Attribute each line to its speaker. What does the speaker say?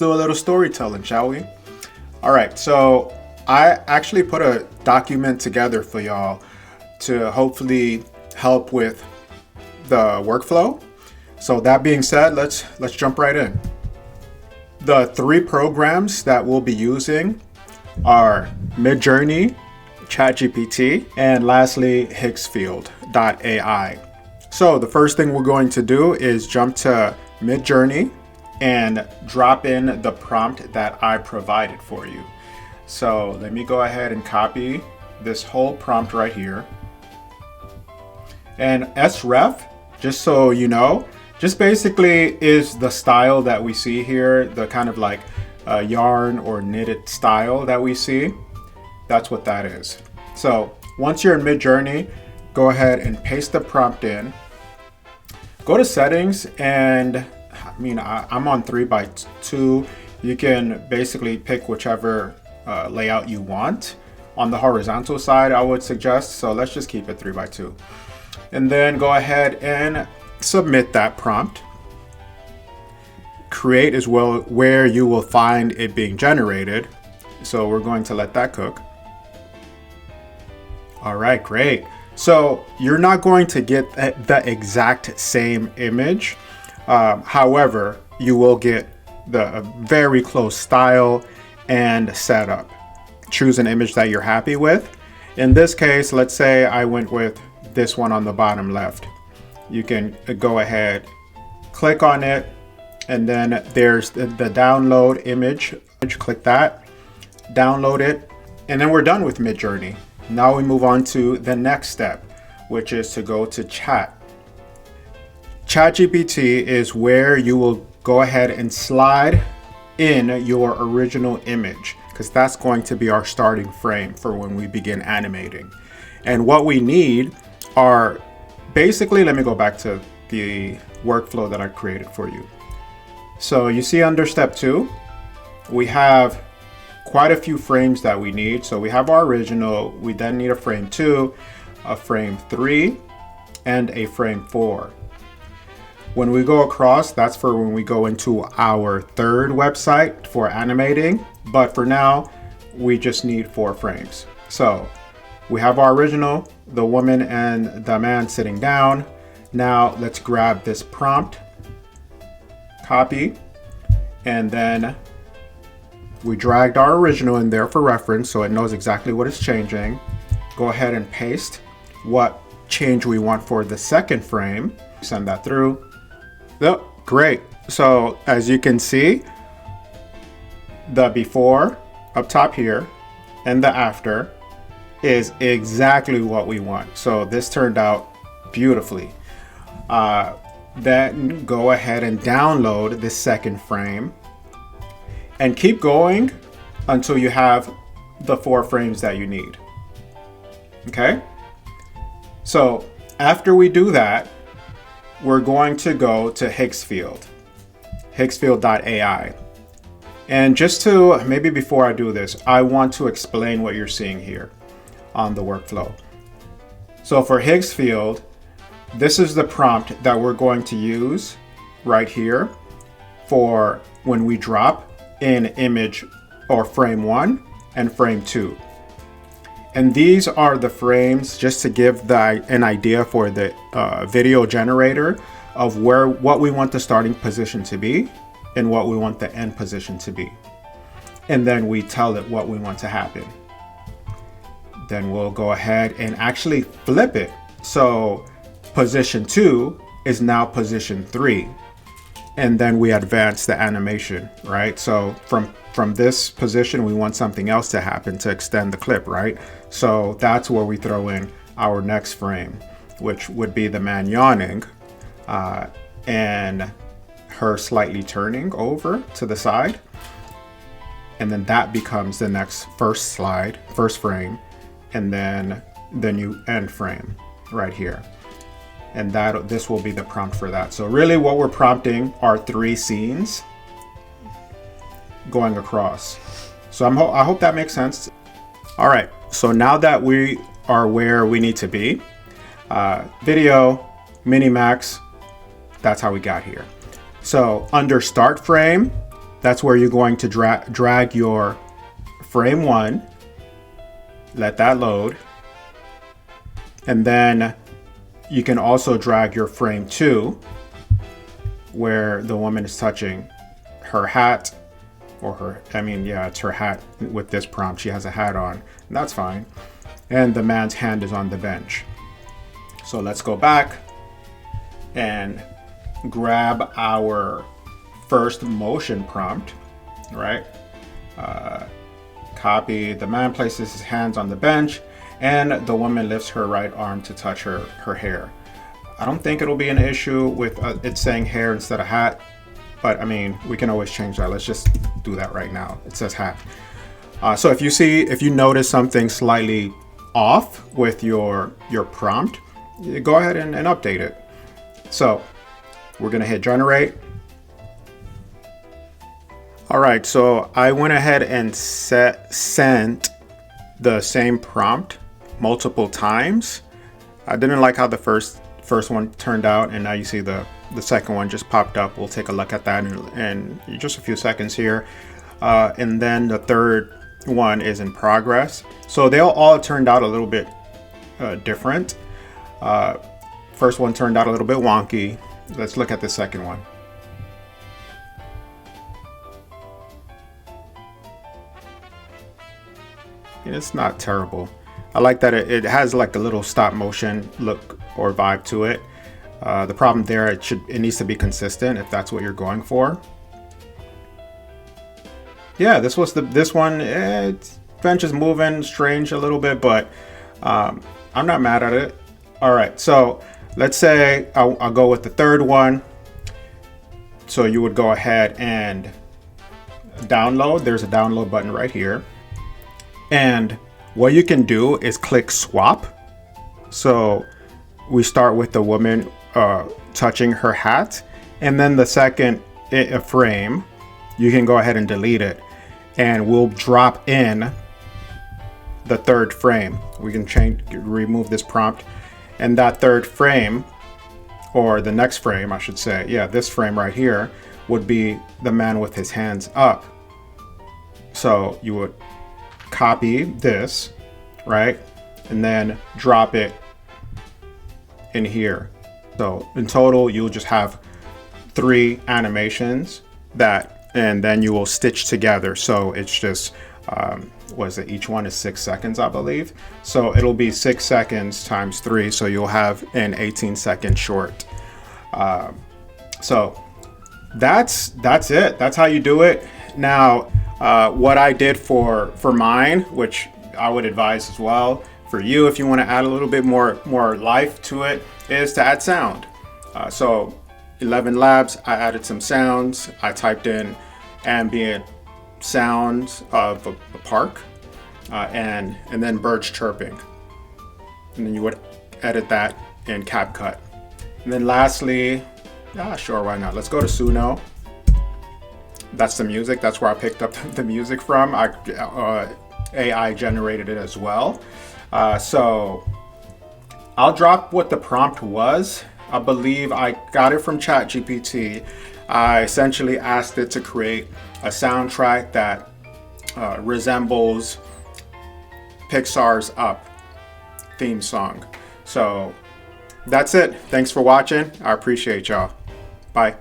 Speaker 1: do a little storytelling, shall we? All right, so I actually put a document together for y'all to hopefully help with the workflow. So that being said, let's jump right in. The 3 programs that we'll be using are Midjourney, ChatGPT, and lastly, higgsfield.ai. So the first thing we're going to do is jump to Midjourney and drop in the prompt that I provided for you. So let me go ahead and copy this whole prompt right here. And sref, just so you know, just basically is the style that we see here, the kind of like yarn or knitted style that we see. That's what that is. So once you're in Midjourney, go ahead and paste the prompt in. Go to settings, and I'm on 3x2. You can basically pick whichever layout you want. On the horizontal side, I would suggest, so let's just keep it 3x2. And then go ahead and submit that prompt. Create is where you will find it being generated. So we're going to let that cook. All right, great. So you're not going to get the exact same image. However, you will get the very close style and setup. Choose an image that you're happy with. In this case, let's say I went with this one on the bottom left. You can go ahead, click on it, and then there's the download image. Click that, download it, and then we're done with Midjourney. Now we move on to the next step, which is to go to chat. ChatGPT is where you will go ahead and slide in your original image, because that's going to be our starting frame for when we begin animating. And what we need are basically, let me go back to the workflow that I created for you. So you see under step 2, we have quite a few frames that we need. So we have our original, we then need a frame 2, a frame 3, and a frame 4. When we go across, that's for when we go into our 3rd website for animating. But for now, we just need 4 frames. So we have our original, the woman and the man sitting down. Now let's grab this prompt, copy, and then we dragged our original in there for reference so it knows exactly what it's changing. Go ahead and paste what change we want for the 2nd frame. Send that through. Yep, great. So as you can see, the before up top here and the after is exactly what we want. So this turned out beautifully. Then go ahead and download the 2nd frame and keep going until you have the 4 frames that you need. Okay? So after we do that, we're going to go to higgsfield.ai. And just to, maybe before I do this, I want to explain what you're seeing here on the workflow. So for Higgsfield, this is the prompt that we're going to use right here for when we drop in image or frame 1 and frame 2. And these are the frames, just to give an idea for the video generator of what we want the starting position to be and what we want the end position to be. And then we tell it what we want to happen. Then we'll go ahead and actually flip it. So position 2 is now position 3. And then we advance the animation, right? So from this position, we want something else to happen to extend the clip, right? So that's where we throw in our next frame, which would be the man yawning and her slightly turning over to the side. And then that becomes the next first frame, and then the new end frame right here. And this will be the prompt for that. So really what we're prompting are 3 scenes going across. So I hope that makes sense. All right, so now that we are where we need to be, video, Minimax, that's how we got here. So under start frame, that's where you're going to drag your frame 1, let that load, and then you can also drag your frame 2 where the woman is touching her hat, or her, I mean, yeah, it's her hat. With this prompt, she has a hat on, and that's fine. And the man's hand is on the bench. So let's go back and grab our first motion prompt, right? Copy, the man places his hands on the bench and the woman lifts her right arm to touch her hair. I don't think it'll be an issue with it saying hair instead of hat, but I mean, we can always change that. Let's just do that right now. It says hat. So if you notice something slightly off with your prompt, go ahead and update it. So we're gonna hit generate. All right, so I went ahead and sent the same prompt multiple times. I didn't like how the first one turned out, and now you see the second one just popped up. We'll take a look at that in just a few seconds here. And then the third one is in progress. So they all turned out a little bit different. First one turned out a little bit wonky. Let's look at the second one. It's not terrible. I like that it has like a little stop motion look or vibe to it. The problem there, it needs to be consistent if that's what you're going for. Yeah, this one. Bench is moving strange a little bit, but I'm not mad at it. All right, so let's say I'll go with the third one. So you would go ahead and download. There's a download button right here. And what you can do is click swap. So we start with the woman touching her hat, and then the second frame, you can go ahead and delete it, and we'll drop in the third frame. We can remove this prompt, and that third frame, or the next frame, I should say, yeah, this frame right here would be the man with his hands up. So you would copy this, right, and then drop it in here. So in total, you'll just have 3 animations and then you will stitch together. So it's just, each one is 6 seconds, I believe. So it'll be 6 seconds times 3. So you'll have an 18-second short. So that's it. That's how you do it. Now, what I did for mine, which I would advise as well for you if you want to add a little bit more life to it, is to add sound. So ElevenLabs, I added some sounds. I typed in ambient sounds of a park and then birds chirping. And then you would edit that in CapCut. And then lastly, sure, why not? Let's go to Suno. That's the music. That's where I picked up the music from. AI generated it as well. So I'll drop what the prompt was. I believe I got it from ChatGPT. I essentially asked it to create a soundtrack that resembles Pixar's Up theme song. So that's it. Thanks for watching. I appreciate y'all. Bye.